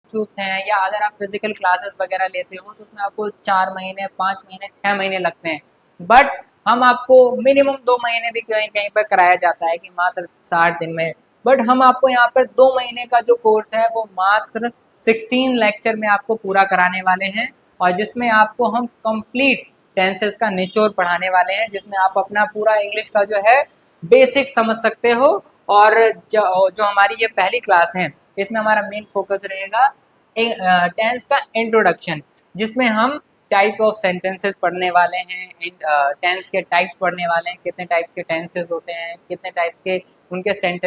YouTubes हैं या अगर आप फिजिकल क्लासेस वगैरह लेते हो तो उसमें आपको 4 महीने, 5 महीने, 6 महीने लगते हैं। बट हम आपको मिनिमम 2 महीने भी कहीं कहीं पर कराया जाता है कि मात्र 60 दिन में। बट हम आपको यहाँ पर 2 महीने का जो कोर्स है वो मात्र 16 लेक्चर में आपको पूरा कराने वाले हैं, और जिसमें आपको हम कंप्लीट टेंसेस का निचोड़ पढ़ाने वाले हैं, जिसमें आप अपना पूरा इंग्लिश का जो है बेसिक समझ सकते हो। और जो हमारी ये पहली क्लास है इसमें हमारा मेन फोकस रहेगा टेंस का इंट्रोडक्शन, जिसमें हम टाइप ऑफ सेंटेंसेस पढ़ने वाले हैं, टेंस के टाइप्स पढ़ने वाले हैं, कितने टाइप्स के टेंसेस होते हैं, कितने टाइप्स के उनके सेंटेंस।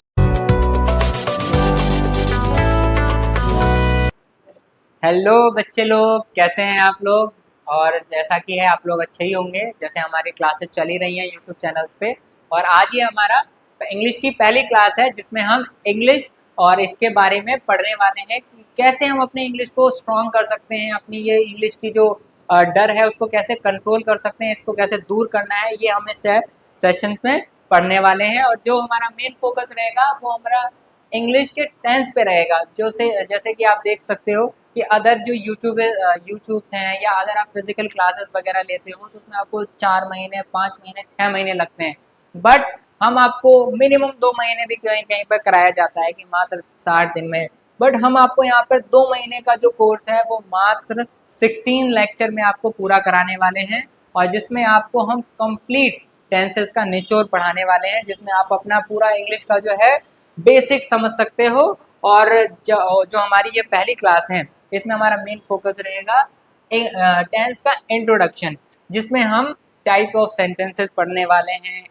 हेलो बच्चे लोग, कैसे हैं आप लोग? और जैसा कि है आप लोग अच्छे ही होंगे, जैसे हमारी क्लासेस चली रही हैं यूट्यूब चैनल्स पे। और आज ये हमारा इंग्लिश की पहली क्लास है जिसमें हम इंग्लिश और इसके बारे में पढ़ने वाले हैं कि कैसे हम अपने इंग्लिश को स्ट्रॉन्ग कर सकते हैं, अपनी ये इंग्लिश की जो डर है उसको कैसे कंट्रोल कर सकते हैं, इसको कैसे दूर करना है, ये हम इस सेशंस में पढ़ने वाले हैं। और जो हमारा मेन फोकस रहेगा वो हमारा इंग्लिश के टेंस पे रहेगा। जो से जैसे कि आप देख सकते हो कि अदर जो यूट्यूब्स हैं या अगर आप फिजिकल क्लासेस वगैरह लेते हो तो उसमें आपको 4 महीने, 5 महीने, 6 महीने लगते हैं। बट हम आपको मिनिमम 2 महीने भी कहीं कहीं पर कराया जाता है कि मात्र 60 दिन में। बट हम आपको यहाँ पर 2 महीने का जो कोर्स है वो मात्र 16 लेक्चर में आपको पूरा कराने वाले हैं, और जिसमें आपको हम कंप्लीट टेंसेस का निचोड़ पढ़ाने वाले हैं, जिसमें आप अपना पूरा इंग्लिश का जो है बेसिक समझ सकते हो। और जो हमारी ये पहली क्लास है इसमें हमारा मेन फोकस रहेगा टेंस का इंट्रोडक्शन, जिसमें हम टाइप ऑफ सेंटेंसेस पढ़ने वाले हैं,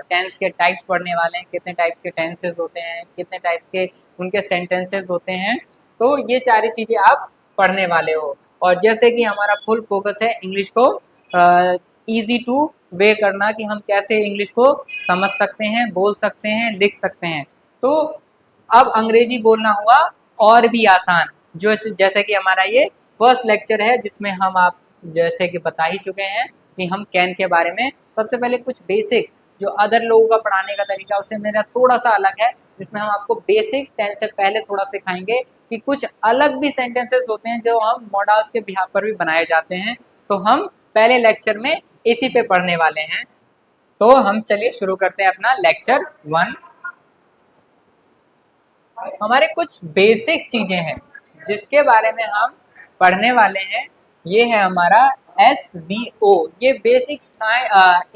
टेंस के टाइप्स पढ़ने वाले हैं, कितने टाइप्स के टेंसेस होते हैं, कितने टाइप्स के उनके सेंटेंसेस होते हैं। तो ये सारी चीज़ें आप पढ़ने वाले हो। और जैसे कि हमारा फुल फोकस है इंग्लिश को ईजी टू वे करना, कि हम कैसे इंग्लिश को समझ सकते हैं, बोल सकते हैं, लिख सकते हैं। तो अब अंग्रेजी बोलना हुआ और भी आसान। जो जैसे कि हमारा ये फर्स्ट लेक्चर है जिसमें हम आप जैसे कि बता ही चुके हैं कि हम कैन के बारे में सबसे पहले कुछ बेसिक, जो अदर लोगों का पढ़ाने का तरीका उससे मेरा थोड़ा सा अलग है, जिसमें हम आपको बेसिक टेंस से पहले थोड़ा सिखाएंगे कि कुछ अलग भी सेंटेंसेस होते हैं जो हम मॉडल्स के बिहाफ पर भी बनाए जाते हैं। तो हम पहले लेक्चर में इसी पे पढ़ने वाले हैं। तो हम चलिए शुरू करते हैं अपना लेक्चर 1। हमारे कुछ बेसिक्स चीजें हैं जिसके बारे में हम पढ़ने वाले हैं। ये है हमारा SVO। ये बेसिक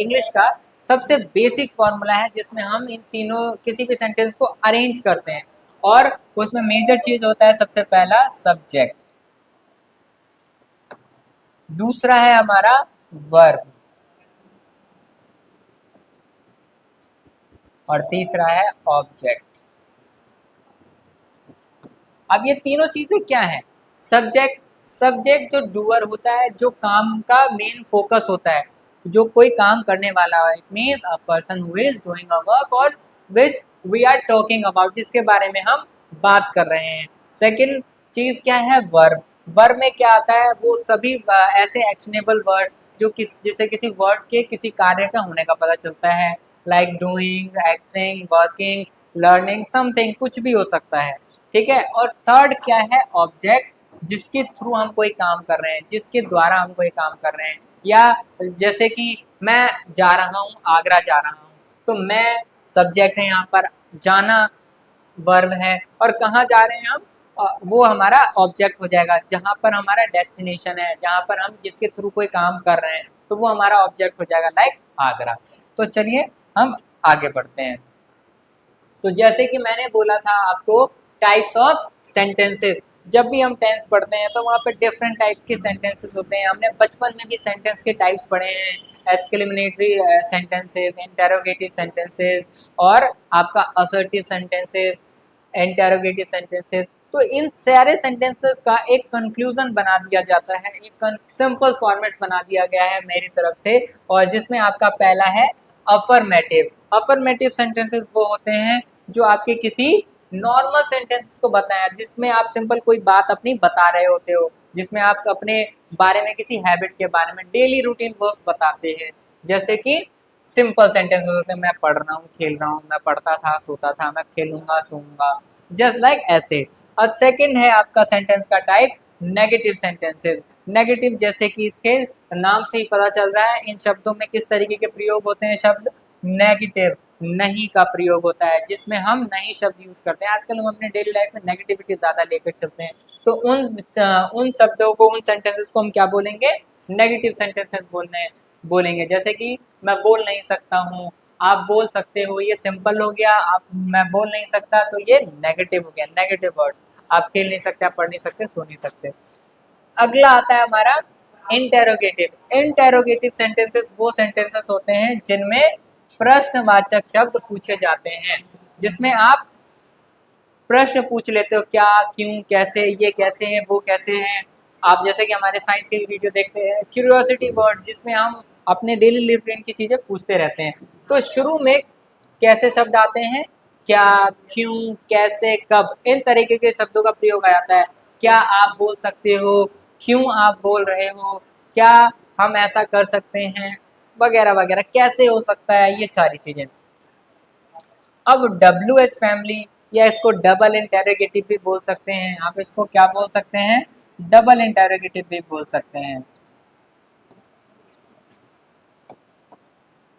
इंग्लिश का सबसे बेसिक फॉर्मूला है जिसमें हम इन तीनों किसी भी सेंटेंस को अरेंज करते हैं। और उसमें मेजर चीज होता है सबसे पहला सब्जेक्ट, दूसरा है हमारा वर्ब, और तीसरा है ऑब्जेक्ट। अब ये तीनों चीजें क्या है? सब्जेक्ट, सब्जेक्ट जो डूअर होता है, जो काम का मेन फोकस होता है, जो कोई काम करने वाला है। It means a person who is doing a work और which we are talking about, जिसके बारे में हम बात कर रहे हैं। सेकंड चीज क्या है? वर्ब। वर्ब में क्या आता है? वो सभी ऐसे एक्शनेबल वर्ड्स जो जिसे किसी वर्ड के किसी कार्य का होने का पता चलता है, like doing, acting, working, learning, something, कुछ भी हो सकता है। ठीक है। और थर्ड क्या है? ऑब्जेक्ट, जिसके थ्रू हम कोई काम कर रहे हैं, जिसके द्वारा हम कोई काम कर रहे हैं। या जैसे कि मैं जा रहा हूँ, आगरा जा रहा हूँ, तो मैं सब्जेक्ट है यहाँ पर, जाना वर्ब है, और कहाँ जा रहे हैं हम, वो हमारा ऑब्जेक्ट हो जाएगा। जहाँ पर हमारा डेस्टिनेशन है, जहाँ पर हम जिसके थ्रू कोई काम कर रहे हैं, तो वो हमारा ऑब्जेक्ट हो जाएगा, लाइक आगरा। तो चलिए हम आगे बढ़ते हैं। तो जैसे कि मैंने बोला था आपको, टाइप्स ऑफ सेंटेंसेस। जब भी हम टेंस पढ़ते हैं तो वहाँ पे डिफरेंट टाइप्स के सेंटेंसेस होते हैं। हमने बचपन में भी सेंटेंस के टाइप्स पढ़े हैं, एक्सक्लेमेटरी सेंटेंसेस, इंटेरोगेटिव सेंटेंसेस, और आपका असर्टिव सेंटेंसेस, इंटेरोगेटिव सेंटेंसेस। तो इन सारे सेंटेंसेस का एक कंक्लूजन बना दिया जाता है, एक सिंपल फॉर्मेट बना दिया गया है मेरी तरफ से, और जिसमें आपका पहला है अफर्मेटिव। अफर्मेटिव सेंटेंसेस वो होते हैं जो आपके किसी नॉर्मल सेंटेंसेस को बताया, जिसमें आप सिंपल कोई बात अपनी बता रहे होते हो, जिसमें आप अपने बारे में, किसी हैबिट के बारे में, डेली रूटीन वर्क्स बताते हैं। जैसे कि सिंपल सेंटेंसेस होते हैं, मैं पढ़ रहा हूँ, खेल रहा हूँ, मैं पढ़ता था, सोता था, मैं खेलूंगा, सोऊंगा, जस्ट लाइक ऐसे। और सेकंड है आपका सेंटेंस का टाइप नेगेटिव सेंटेंसेस। नेगेटिव जैसे कि इसके नाम से ही पता चल रहा है, इन शब्दों में किस तरीके के प्रयोग होते हैं, शब्द नेगेटिव, नहीं का प्रयोग होता है, जिसमें हम नहीं शब्द यूज करते हैं। आजकल हम अपने डेली लाइफ में नेगेटिविटी ज्यादा लेकर चलते हैं, तो उन शब्दों को, उन सेंटेंसेस को हम क्या बोलेंगे, नेगेटिव सेंटेंसेस बोलेंगे। जैसे कि मैं बोल नहीं सकता हूँ, आप बोल सकते हो, ये सिंपल हो गया। आप मैं बोल नहीं सकता तो ये नेगेटिव हो गया, नेगेटिव वर्ड्स। आप खेल नहीं सकते, आप पढ़ नहीं सकते, सो नहीं सकते। अगला आता है हमारा इंटेरोगेटिव। इंटेरोगेटिव सेंटेंसेस वो सेंटेंसेस होते हैं जिनमें प्रश्नवाचक शब्द पूछे जाते हैं, जिसमें आप प्रश्न पूछ लेते हो, क्या, क्यों, कैसे, ये कैसे है, वो कैसे है। आप जैसे कि हमारे साइंस के वीडियो देखते हैं, क्यूरियोसिटी वर्ड्स, जिसमें हम अपने डेली लिव की चीजें पूछते रहते हैं। तो शुरू में कैसे शब्द आते हैं, क्या, क्यों, कैसे, कब, इन तरीके के शब्दों का प्रयोग आ जाता है। क्या आप बोल सकते हो, क्यों आप बोल रहे हो, क्या हम ऐसा कर सकते हैं, वगैरह वगैरह, कैसे हो सकता है, ये सारी चीजें। अब WH फैमिली, या इसको डबल इंटेरोगेटिव भी बोल सकते हैं, आप इसको क्या बोल सकते हैं, डबल इंटेरोगेटिव भी बोल सकते हैं,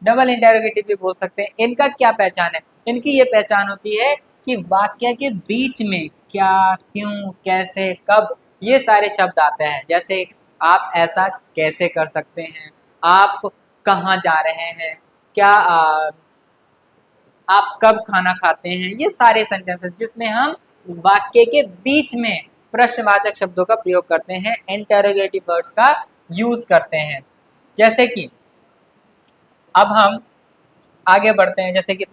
डबल इंटेरोगेटिव भी बोल सकते हैं। इनका क्या पहचान है, इनकी ये पहचान होती है कि वाक्य के बीच में क्या, क्यों, कैसे, कब, ये सारे शब्द आते हैं। जैसे आप ऐसा कैसे कर सकते हैं, आप कहाँ जा रहे हैं, क्या आप कब खाना खाते हैं, ये सारे सेंटेंसेस जिसमें हम वाक्य के बीच में प्रश्नवाचक शब्दों का प्रयोग करते हैं, इंटेरोगेटिव वर्ड्स का यूज करते हैं। जैसे कि अब हम आगे बढ़ते हैं, जैसे कि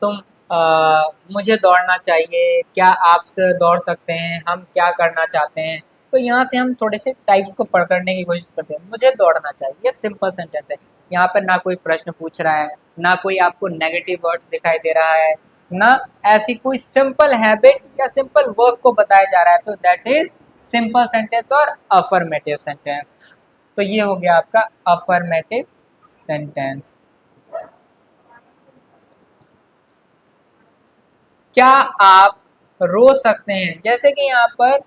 मुझे दौड़ना चाहिए, क्या आप दौड़ सकते हैं, हम क्या करना चाहते हैं। तो यहाँ से हम थोड़े से टाइप्स को पकड़ने की कोशिश करते हैं। मुझे दौड़ना चाहिए, ये सिंपल सेंटेंस है, यहाँ पर ना कोई प्रश्न पूछ रहा है, ना कोई आपको नेगेटिव वर्ड्स दिखाई दे रहा है, ना ऐसी कोई सिंपल हैबिट या सिंपल वर्क को बताया जा रहा है। तो दैट इज सिंपल सेंटेंस और अफर्मेटिव सेंटेंस। तो ये हो गया आपका अफर्मेटिव सेंटेंस। क्या आप रो सकते हैं, जैसे कि यहाँ पर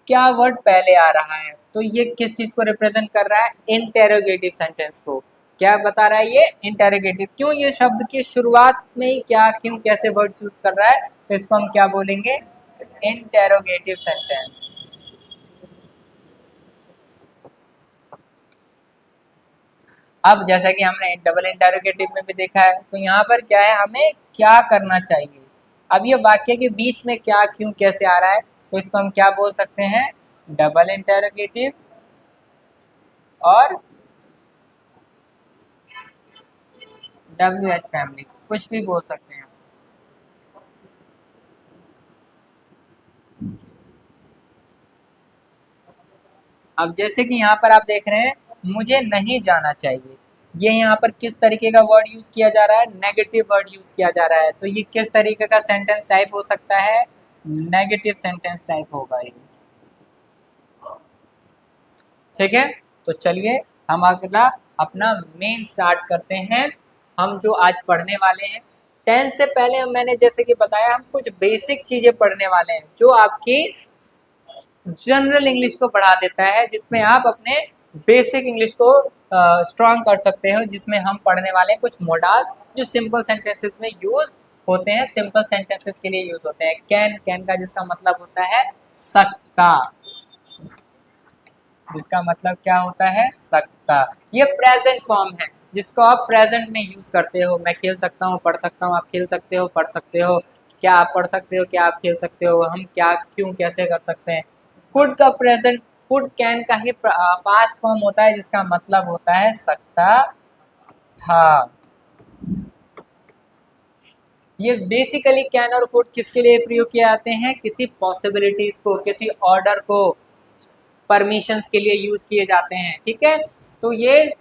क्या वर्ड पहले आ रहा है, तो ये किस चीज को रिप्रेजेंट कर रहा है, इंटेरोगेटिव सेंटेंस को। क्या बता रहा है ये, इंटेरोगेटिव। क्यों ये शब्द की शुरुआत में ही क्या, क्यों, कैसे वर्ड चूज कर रहा है, तो इसको हम क्या बोलेंगे, इंटेरोगेटिव सेंटेंस। अब जैसा कि हमने डबल इंटेरोगेटिव में भी देखा है, तो यहाँ पर क्या है, हमें क्या करना चाहिए। अब ये वाक्य के बीच में क्या, क्यों, कैसे आ रहा है, तो इसको हम क्या बोल सकते हैं, डबल इंटेरोगेटिव और WH फैमिली, कुछ भी बोल सकते हैं। अब जैसे कि यहाँ पर आप देख रहे हैं, मुझे नहीं जाना चाहिए, ये यहाँ पर किस तरीके का वर्ड यूज किया जा रहा है, नेगेटिव वर्ड यूज किया जा रहा है। तो ये किस तरीके का सेंटेंस टाइप हो सकता है, नेगेटिव सेंटेंस टाइप होगा ये। ठीक है, तो चलिए हम अगला अपना मेन स्टार्ट करते हैं। हम जो आज पढ़ने वाले हैं, 10 से पहले मैंने जैसे कि बताया, हम कुछ बेसिक चीजें पढ़ने वाले हैं जो आपकी जनरल इंग्लिश को बढ़ा देता है, जिसमें आप अपने बेसिक इंग्लिश को स्ट्रॉन्ग कर सकते हो। जिसमें हम पढ़ने वाले हैं कुछ मोडाल्स जो सिंपल सेंटेंसेस में यूज होते हैं, सिंपल सेंटेंसेस के लिए यूज होते हैं। कैन, कैन का जिसका मतलब होता है सकता, जिसका मतलब क्या होता है, सकता। ये प्रेजेंट फॉर्म है जिसको आप प्रेजेंट में यूज करते हो। मैं खेल सकता हूँ, पढ़ सकता हूँ, आप खेल सकते हो, पढ़ सकते हो, क्या आप पढ़ सकते हो, क्या आप खेल सकते हो, हम क्या, क्यों, कैसे कर सकते हैं। कुड का प्रेजेंट, कुड कैन का ही पास्ट फॉर्म होता है, जिसका मतलब होता है सकता था। ये बेसिकली कैन और कुड किसके लिए प्रयोग किए जाते हैं, किसी पॉसिबिलिटीज को, किसी ऑर्डर को, परमिशंस के लिए यूज किए जाते हैं। ठीक है, तो ये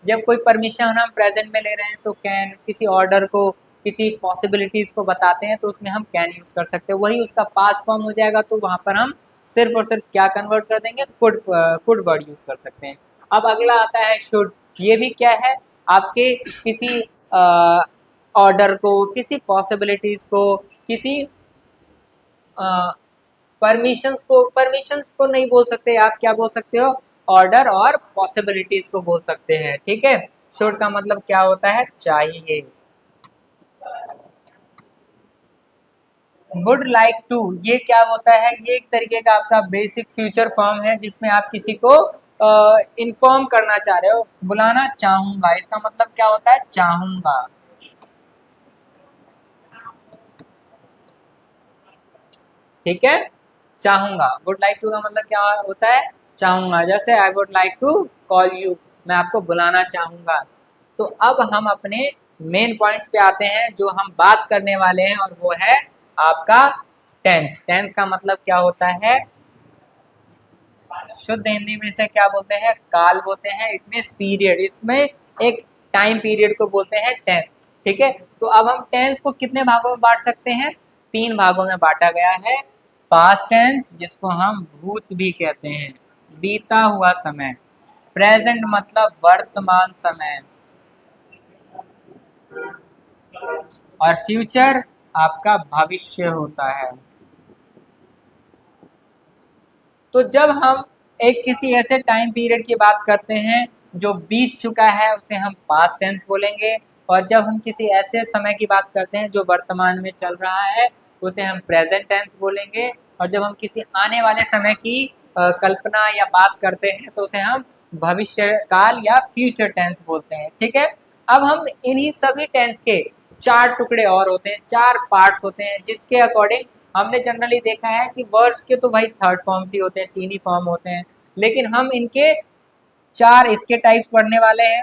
जब कोई परमिशन हम प्रेजेंट में ले रहे हैं तो कैन, किसी ऑर्डर को, किसी पॉसिबिलिटीज को बताते हैं तो उसमें हम कैन यूज कर सकते हैं। वही उसका पास्ट फॉर्म हो जाएगा, तो वहां पर हम सिर्फ और सिर्फ क्या कन्वर्ट कर देंगे, कुड वर्ड यूज कर सकते हैं। अब अगला आता है शुड। ये भी क्या है, आपके किसी ऑर्डर को, किसी पॉसिबिलिटीज को, किसी परमिशंस को नहीं बोल सकते, आप क्या बोल सकते हो, ऑर्डर और पॉसिबिलिटीज को बोल सकते हैं। ठीक है, शुड का मतलब क्या होता है, चाहिए। वुड लाइक टू, ये क्या होता है, ये एक तरीके का आपका बेसिक फ्यूचर फॉर्म है जिसमें आप किसी को इन्फॉर्म करना चाह रहे हो, बुलाना चाहूंगा, इसका मतलब क्या होता है, चाहूंगा। ठीक है, चाहूंगा, वुड लाइक टू का मतलब क्या होता है, चाहूंगा। जैसे I would like to call you, मैं आपको बुलाना चाहूंगा। तो अब हम अपने मेन पॉइंट्स पे आते हैं जो हम बात करने वाले हैं, और वो है आपका टेंस। टेंस का मतलब क्या होता है, शुद्ध हिंदी में इसे क्या बोलते हैं, काल बोलते हैं। इट मीन्स पीरियड, इसमें एक टाइम पीरियड को बोलते हैं टेंस। ठीक है, तो अब हम टेंस को कितने भागों में बांट सकते हैं, तीन भागों में बांटा गया है। पास्ट टेंस जिसको हम भूत भी कहते हैं, बीता हुआ समय। प्रेजेंट मतलब वर्तमान समय। और फ्यूचर आपका भविष्य होता है। तो जब हम एक किसी ऐसे टाइम पीरियड की बात करते हैं जो बीत चुका है, उसे हम पास्ट टेंस बोलेंगे। और जब हम किसी ऐसे समय की बात करते हैं जो वर्तमान में चल रहा है, उसे हम प्रेजेंट टेंस बोलेंगे। और जब हम किसी आने वाले समय की कल्पना या बात करते हैं तो उसे हम भविष्य काल या फ्यूचर टेंस बोलते हैं। ठीक है, अब हम इन्हीं सभी टेंस के चार टुकड़े और होते हैं, चार पार्ट्स होते हैं, जिसके अकॉर्डिंग हमने जनरली देखा है कि वर्ड्स के तो भाई थर्ड फॉर्म्स ही होते हैं, तीन ही फॉर्म होते हैं, लेकिन हम इनके चार इसके टाइप्स पढ़ने वाले हैं,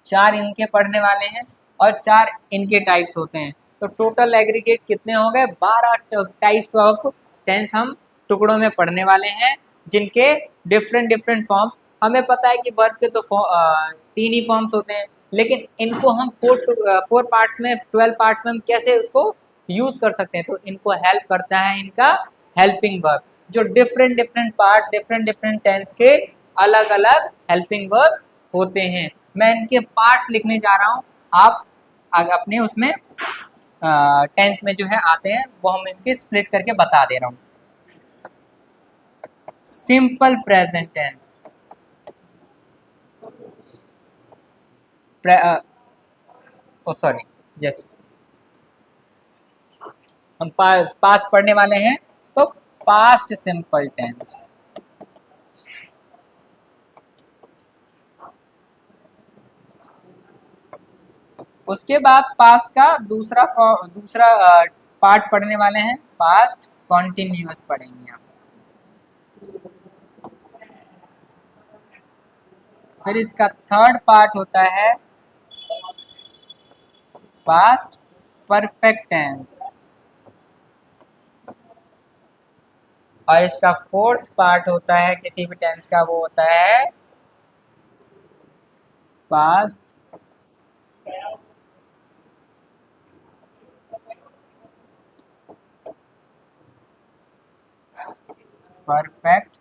चार इनके पढ़ने वाले हैं, और चार इनके टाइप्स होते हैं। तो टोटल एग्रीगेट कितने हो गए, 12 टाइप्स ऑफ टेंस हम टुकड़ों में पढ़ने वाले हैं, जिनके डिफरेंट डिफरेंट फॉर्म्स। हमें पता है कि वर्ब के तो तीन ही फॉर्म्स होते हैं, लेकिन इनको हम फोर पार्ट्स में, 12 पार्ट्स में हम कैसे उसको यूज कर सकते हैं, तो इनको हेल्प करता है इनका हेल्पिंग वर्ब, जो different different part, different different tense के अलग अलग हेल्पिंग वर्ब होते हैं। मैं इनके पार्ट्स लिखने जा रहा हूँ, आप अपने उसमें टेंस में जो है आते हैं, वो हम इसके स्प्लिट करके बता दे रहा हूँ। सिंपल प्रेजेंट टेंस, ओ सॉरी, यस, हम पास्ट पढ़ने वाले हैं, तो पास्ट सिंपल टेंस। उसके बाद पास्ट का दूसरा पार्ट पढ़ने वाले हैं, पास्ट कॉन्टिन्यूअस पढ़ेंगे हम। फिर इसका थर्ड पार्ट होता है पास्ट परफेक्ट टेंस। और इसका फोर्थ पार्ट होता है किसी भी टेंस का, वो होता है पास्ट परफेक्ट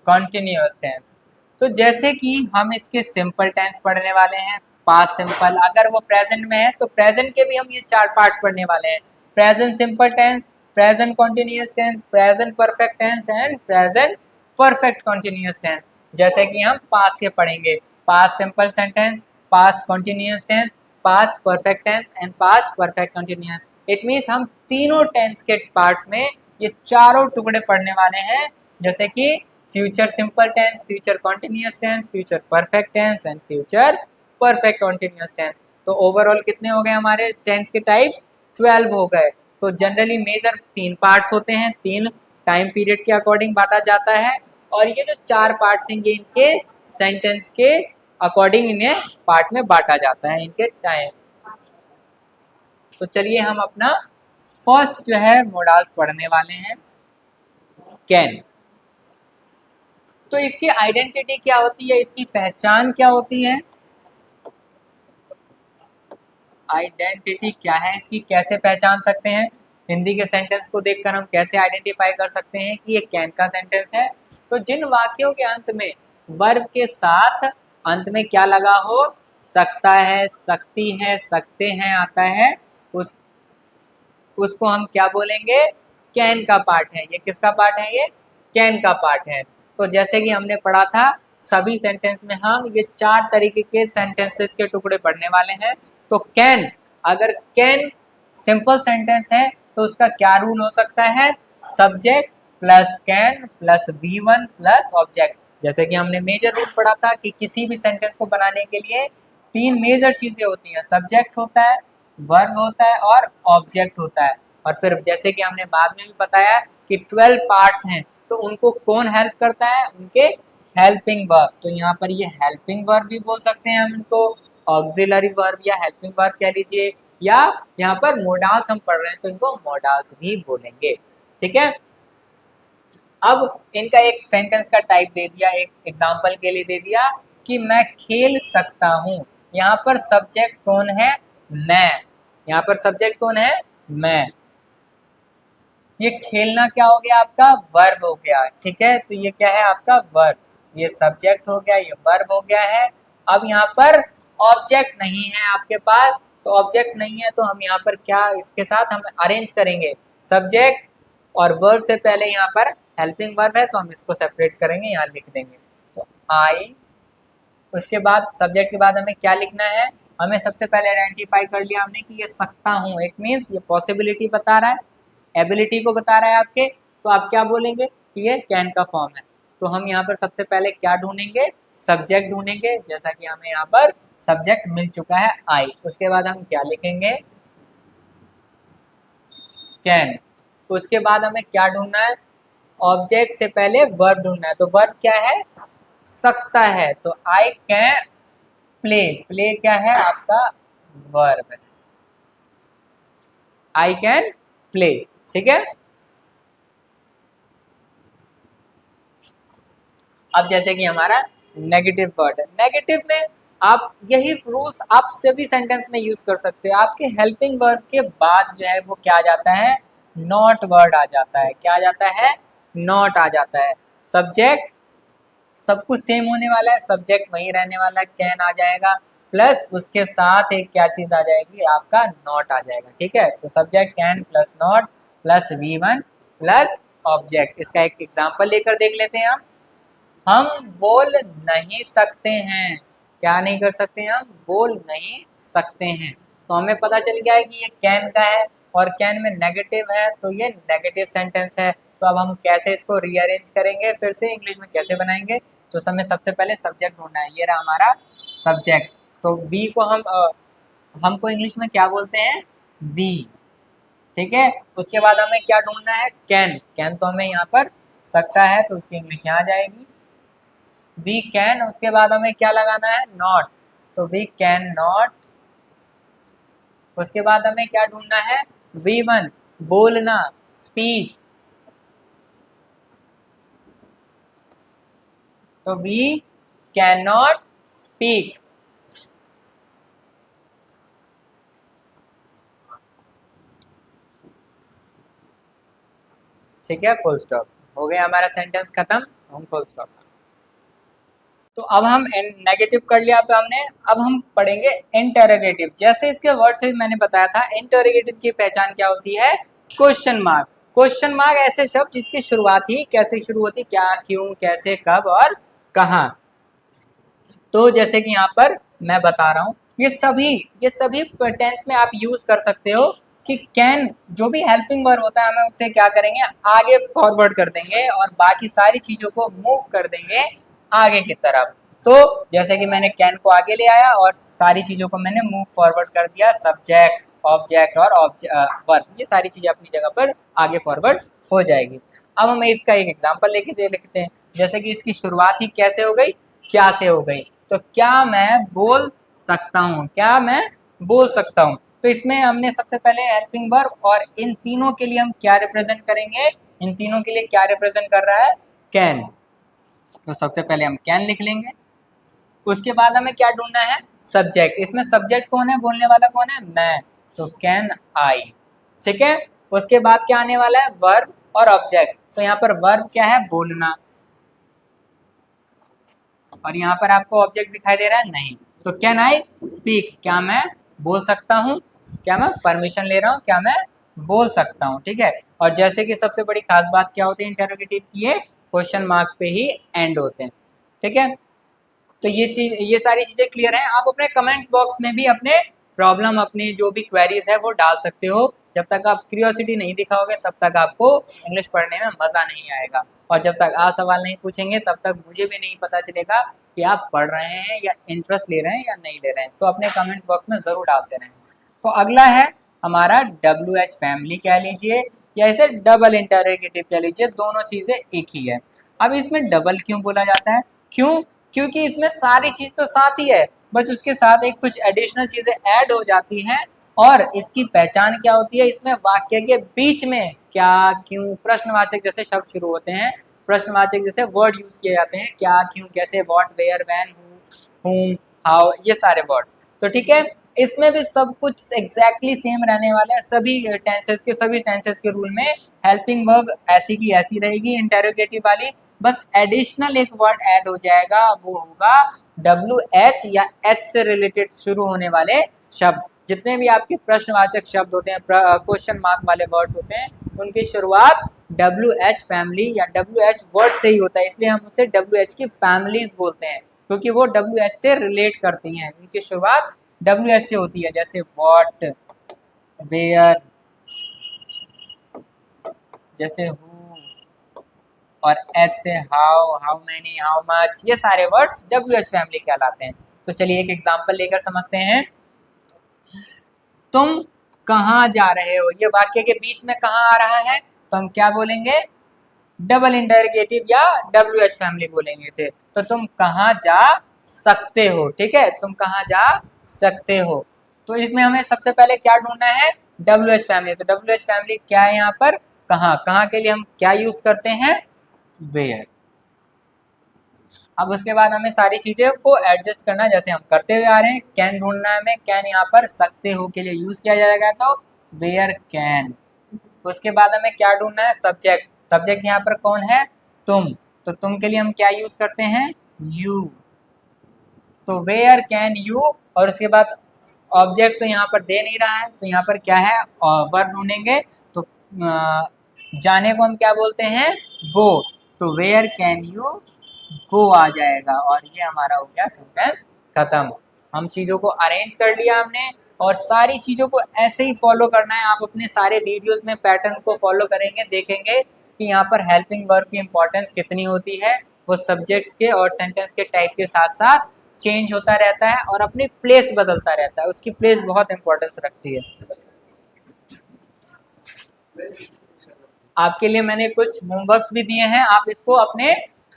कॉन्टिन्यूअस टेंस। तो जैसे कि हम इसके सिंपल टेंस पढ़ने वाले हैं, पास्ट सिंपल, अगर वो प्रेजेंट में है तो प्रेजेंट के भी हम ये चार पार्ट्स पढ़ने वाले हैं, present simple tense, present continuous tense, present perfect tense and present perfect continuous tense. जैसे कि हम पास्ट के पढ़ेंगे, past simple sentence, past continuous tense, past perfect tense and past perfect continuous. It means हम तीनों टेंस के parts में ये चारों टुकड़े पढ़ने वाले हैं, जैसे कि future simple tense, future continuous tense, future perfect tense and future perfect continuous tense. तो ओवरऑल कितने हो गए हमारे टेंस के टाइप्स, 12 हो गए। तो जनरली मेजर तीन पार्ट्स होते हैं, तीन टाइम पीरियड के अकॉर्डिंग बांटा जाता है, और ये जो चार पार्ट्स हैं ये इनके सेंटेंस के अकॉर्डिंग इन्हें पार्ट में बांटा जाता है, इनके टाइम। तो चलिए हम अपना फर्स्ट जो है मोडाल्स पढ़ने वाले हैं, कैन। तो इसकी आइडेंटिटी क्या होती है, इसकी पहचान क्या होती है, आइडेंटिटी क्या है इसकी, कैसे पहचान सकते हैं, हिंदी के सेंटेंस को देखकर हम कैसे आइडेंटिफाई कर सकते हैं कि ये कैन का सेंटेंस है। तो जिन वाक्यों के अंत में वर्ब के साथ अंत में क्या लगा हो, सकता है, सकती है, सकते हैं आता है, उस उसको हम क्या बोलेंगे, कैन का पार्ट है। ये किसका पार्ट है, ये कैन का पार्ट है। तो जैसे कि हमने पढ़ा था, सभी सेंटेंस में हम ये 4 तरीके के सेंटेंसेस के टुकड़े पढ़ने वाले हैं। तो कैन, अगर कैन सिंपल सेंटेंस है तो उसका क्या रूल हो सकता है, subject plus can plus V1 plus object. जैसे कि हमने मेजर रूल पढ़ा था कि किसी भी सेंटेंस को बनाने के लिए 3 मेजर चीजें होती हैं, सब्जेक्ट होता है, वर्ब होता है और ऑब्जेक्ट होता है। और फिर जैसे कि हमने बाद में भी बताया कि 12 पार्ट्स हैं, तो उनको कौन हेल्प करता है, उनके हेल्पिंग वर्ब। तो यहाँ पर ये हेल्पिंग वर्ब भी बोल सकते हैं हम इनको, ऑक्सिलरी वर्ब या हेल्पिंग वर्ब कह लीजिए, या यहाँ पर मोडाल्स हम पढ़ रहे हैं तो इनको मोडाल्स भी बोलेंगे। ठीक है, अब इनका एक सेंटेंस का टाइप दे दिया, एक एग्जाम्पल के लिए दे दिया कि मैं खेल सकता हूँ। यहाँ पर सब्जेक्ट कौन है, मैं। यहाँ पर सब्जेक्ट कौन है, मैं। ये खेलना क्या हो गया, आपका वर्ब हो गया। ठीक है, तो ये क्या है, आपका वर्ब। ये सब्जेक्ट हो गया, ये वर्ब हो गया है। अब यहाँ पर ऑब्जेक्ट नहीं है आपके पास, तो ऑब्जेक्ट नहीं है तो हम यहाँ पर क्या इसके साथ हम अरेंज करेंगे, सब्जेक्ट और वर्ब से पहले यहाँ पर हेल्पिंग वर्ब है तो हम इसको सेपरेट करेंगे, यहाँ लिख देंगे। तो आई, उसके बाद सब्जेक्ट के बाद हमें क्या लिखना है, हमें सबसे पहले आइडेंटिफाई कर लिया हमने कि ये सकता हूँ, इट मीन्स ये पॉसिबिलिटी बता रहा है, एबिलिटी को बता रहा है आपके। तो आप क्या बोलेंगे कि ये कैन का फॉर्म है। तो हम यहाँ पर सबसे पहले क्या ढूंढेंगे, सब्जेक्ट ढूंढेंगे। जैसा कि हमें यहाँ पर सब्जेक्ट मिल चुका है आई, उसके बाद हम क्या लिखेंगे, कैन। उसके बाद हमें क्या ढूंढना है, ऑब्जेक्ट से पहले वर्ब ढूंढना है। तो वर्ब क्या है, सकता है। तो आई कैन प्ले, प्ले क्या है आपका वर्ब, आई कैन प्ले। ठीक है, अब जैसे कि हमारा नेगेटिव वर्ड है, नेगेटिव में आप यही रूल्स आप सभी सेंटेंस में यूज कर सकते हो। आपके हेल्पिंग वर्ब के बाद जो है वो क्या आ जाता है, नॉट वर्ड आ जाता है। क्या आ जाता है, नॉट आ जाता है। सब्जेक्ट सब कुछ सेम होने वाला है, सब्जेक्ट वही रहने वाला है, कैन आ जाएगा, प्लस उसके साथ एक क्या चीज आ जाएगी, आपका नॉट आ जाएगा। ठीक है, तो subject can plus not plus V1 plus object. इसका एक एग्जांपल लेकर देख लेते हैं हम बोल नहीं सकते हैं। क्या नहीं कर सकते हैं, हम बोल नहीं सकते हैं। तो हमें पता चल गया है कि ये कैन का है और कैन में नेगेटिव है, तो ये नेगेटिव सेंटेंस है। तो अब हम कैसे इसको रीअरेंज करेंगे, फिर से इंग्लिश में कैसे बनाएंगे, तो हमें सबसे पहले सब्जेक्ट ढूंढना है। ये रहा हमारा सब्जेक्ट। तो बी को हमको इंग्लिश में क्या बोलते हैं, बी। ठीक है, उसके बाद हमें क्या ढूंढना है, कैन। कैन तो हमें यहाँ पर सकता है तो उसकी इंग्लिश यहाँ जाएगी, वी कैन। उसके बाद हमें क्या लगाना है, नॉट। तो वी कैन नॉट। उसके बाद हमें क्या ढूंढना है, V1 बोलना, स्पीक। तो वी कैन नॉट स्पीक। ठीक है, फुल स्टॉप हो गया, हमारा सेंटेंस खत्म, हम फुल स्टॉप। तो अब हम नेगेटिव कर लिया पे हमने, अब हम पढ़ेंगे इंटरोगेटिव। जैसे इसके वर्ड से मैंने बताया था, इंटरोगेटिव की पहचान क्या होती है, क्वेश्चन मार्क। क्वेश्चन मार्क ऐसे शब्द जिसकी शुरुआत ही कैसे शुरू होती, क्या, क्यों, कैसे, कब और कहाँ। तो जैसे कि यहाँ पर मैं बता रहा हूँ, ये सभी टेंस में आप यूज कर सकते हो कि कैन जो भी हेल्पिंग वर्ब होता है हमें उसे क्या करेंगे, आगे फॉरवर्ड कर देंगे और बाकी सारी चीजों को मूव कर देंगे आगे की तरफ। तो जैसे कि मैंने कैन को आगे ले आया और सारी चीजों को मैंने मूव फॉरवर्ड कर दिया, सब्जेक्ट ऑब्जेक्ट और वर्ब, ये सारी चीजें अपनी जगह पर आगे फॉरवर्ड हो जाएगी। अब हमें इसका एक एग्जाम्पल लेके दे लिखते हैं। जैसे कि इसकी शुरुआत ही कैसे हो गई, क्या से हो गई। तो क्या मैं बोल सकता हूँ, क्या मैं बोल सकता हूँ। तो इसमें हमने सबसे पहले हेल्पिंग वर्ब, और इन तीनों के लिए हम क्या रिप्रेजेंट करेंगे, इन तीनों के लिए क्या रिप्रेजेंट कर रहा है, कैन। तो सबसे पहले हम कैन लिख लेंगे। उसके बाद हमें क्या ढूंढना है, सब्जेक्ट। इसमें सब्जेक्ट कौन है, बोलने वाला कौन है, मैं। तो कैन आई। ठीक है, उसके बाद क्या आने वाला है, वर्ब और ऑब्जेक्ट। तो यहाँ पर वर्ब क्या है, बोलना। और यहाँ पर आपको ऑब्जेक्ट दिखाई दे रहा है नहीं, तो कैन आई स्पीक, क्या मैं बोल सकता हूँ, क्या मैं परमिशन ले रहा हूँ, क्या मैं बोल सकता हूँ, ठीक है। और जैसे कि सबसे बड़ी खास बात क्या होती है इंटेरोगेटिव की, ये क्वेश्चन मार्क पे ही एंड होते हैं, ठीक है। तो ये सारी चीजें क्लियर हैं। आप अपने कमेंट बॉक्स में भी अपने प्रॉब्लम, अपनी जो भी क्वेरीज है वो डाल सकते हो। जब तक आप क्यूरियोसिटी नहीं दिखाओगे तब तक आपको इंग्लिश पढ़ने में मजा नहीं आएगा, और जब तक आप सवाल नहीं पूछेंगे तब तक मुझे भी नहीं पता चलेगा कि आप पढ़ रहे हैं या इंटरेस्ट ले रहे हैं या नहीं ले रहे हैं। तो अपने कमेंट बॉक्स में जरूर डालते रहें। तो अगला है हमारा WH फैमिली कह लीजिए या इसे डबल इंटरोगेटिव कह लीजिए, दोनों चीजें एक ही है। अब इसमें डबल क्यों बोला जाता है, क्यों, क्योंकि इसमें सारी चीज तो साथ ही है, बस उसके साथ एक कुछ एडिशनल चीजें ऐड हो जाती हैं। और इसकी पहचान क्या होती है, इसमें वाक्य के बीच में क्या, क्यों, प्रश्नवाचक जैसे शब्द शुरू होते हैं, प्रश्नवाचक जैसे वर्ड यूज किए जाते हैं, क्या, क्यों, कैसे, what, where, when, whom, how, ये सारे वर्ड्स। तो ठीक है, इसमें भी सब कुछ एग्जैक्टली सेम रहने वाले हैं, सभी टेंसेस के रूल में हेल्पिंग वर्ब ऐसी की ऐसी रहेगी इंटेरोगेटिव वाली, बस एडिशनल एक वर्ड ऐड हो जाएगा, वो होगा WH या H से रिलेटेड शुरू होने वाले शब्द। जितने भी आपके प्रश्नवाचक शब्द होते हैं, क्वेश्चन मार्क वाले वर्ड्स होते हैं, उनकी शुरुआत WH फैमिली या WH वर्ड से ही होता है, इसलिए हम उसे WH की फैमिलीज बोलते हैं, क्योंकि वो WH से रिलेट करती हैं, उनकी शुरुआत WH से होती है, जैसे व्हाट, वेयर, जैसे हु, और H से how, how many, how much, ये सारे वर्ड्स WH फैमिली कहलाते हैं। तो चलिए एक एग्जांपल लेकर समझते हैं। तुम कहाँ जा रहे हो, ये वाक्य के बीच में कहाँ आ रहा है, तो हम क्या बोलेंगे, डबल इंटरोगेटिव या WH फैमिली बोलेंगे इसे। तो तुम कहाँ जा सकते हो, ठीक है, तुम कहाँ जा सकते हो। तो इसमें हमें सबसे पहले क्या ढूंढना है, WH फैमिली। तो WH फैमिली क्या है यहाँ पर, कहाँ, कहाँ के लिए हम क्या यूज करते हैं, वेयर। अब उसके बाद हमें सारी चीजें को एडजस्ट करना, जैसे हम करते हुए आ रहे हैं। कैन ढूंढना है हमें, कैन यहाँ पर सकते हो के लिए यूज किया जाएगा, तो वेयर कैन। उसके बाद हमें क्या ढूंढना है, सब्जेक्ट। सब्जेक्ट यहाँ पर कौन है, तुम, तो तुम के लिए हम क्या यूज करते हैं, यू, तो वेयर कैन यू। और उसके बाद ऑब्जेक्ट तो यहाँ पर दे नहीं रहा है, तो यहाँ पर क्या है, वर्ब ढूंढेंगे। तो जाने को हम क्या बोलते हैं, गो, तो वेयर कैन यू गो आ जाएगा, और ये हमारा हो गया सेंटेंस खत्म। हम चीजों को अरेंज कर लिया हमने, और सारी चीजों को ऐसे ही फॉलो करना है। आप अपने सारे वीडियोस में पैटर्न को फॉलो करेंगे, देखेंगे कि यहाँ पर हेल्पिंग वर्ब की इंपॉर्टेंस कितनी होती है। वो सब्जेक्ट्स के और सेंटेंस के टाइप के साथ साथ चेंज होता रहता है और अपनी प्लेस बदलता रहता है, उसकी प्लेस बहुत इंपॉर्टेंस रखती है। आपके लिए मैंने कुछ होमवर्क्स भी दिए हैं, आप इसको अपने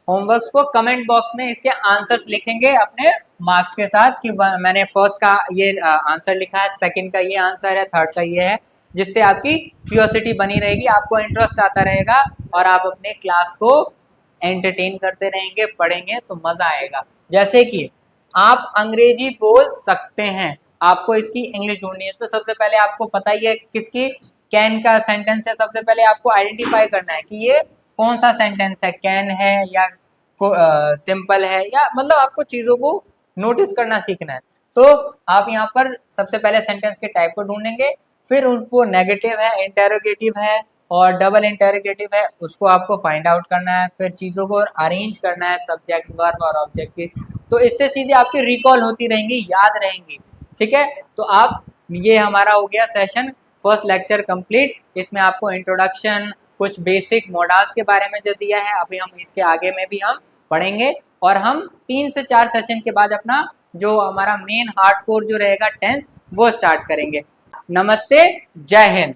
होमवर्क्स को कमेंट बॉक्स में इसके आंसर्स लिखेंगे अपने मार्क्स के साथ, कि मैंने फर्स्ट का ये आंसर लिखा है, सेकंड का ये आंसर है, थर्ड का ये है, जिससे आपकी क्यूरियोसिटी बनी रहेगी, आपको इंटरेस्ट आता रहेगा, और आप अपने क्लास को एंटरटेन करते रहेंगे, पढ़ेंगे तो मजा आएगा। जैसे कि आप अंग्रेजी बोल सकते हैं, आपको इसकी इंग्लिश ढूंढनी है, तो सबसे पहले आपको पता ही है किसकी, कैन का सेंटेंस है। सबसे पहले आपको आइडेंटिफाई करना है कि ये कौन सा सेंटेंस है, कैन है या सिंपल है, या मतलब आपको चीजों को नोटिस करना सीखना है। तो आप यहाँ पर सबसे पहले सेंटेंस के टाइप को ढूंढेंगे, फिर उनको नेगेटिव है, इंटेरोगेटिव है और डबल इंटेरोगेटिव है, उसको आपको फाइंड आउट करना है, फिर चीजों को अरेंज करना है सब्जेक्ट, वर्ब और ऑब्जेक्ट की। तो इससे चीजें आपकी रिकॉल होती रहेंगी, याद रहेंगी, ठीक है। तो आप, ये हमारा हो गया सेशन, फर्स्ट लेक्चर कंप्लीट। इसमें आपको इंट्रोडक्शन, कुछ बेसिक मॉडल्स के बारे में जो दिया है, अभी हम इसके आगे में भी हम पढ़ेंगे, और हम 3 से 4 सेशन के बाद अपना जो हमारा मेन हार्डकोर जो रहेगा टेंस, वो स्टार्ट करेंगे। नमस्ते, जय हिंद।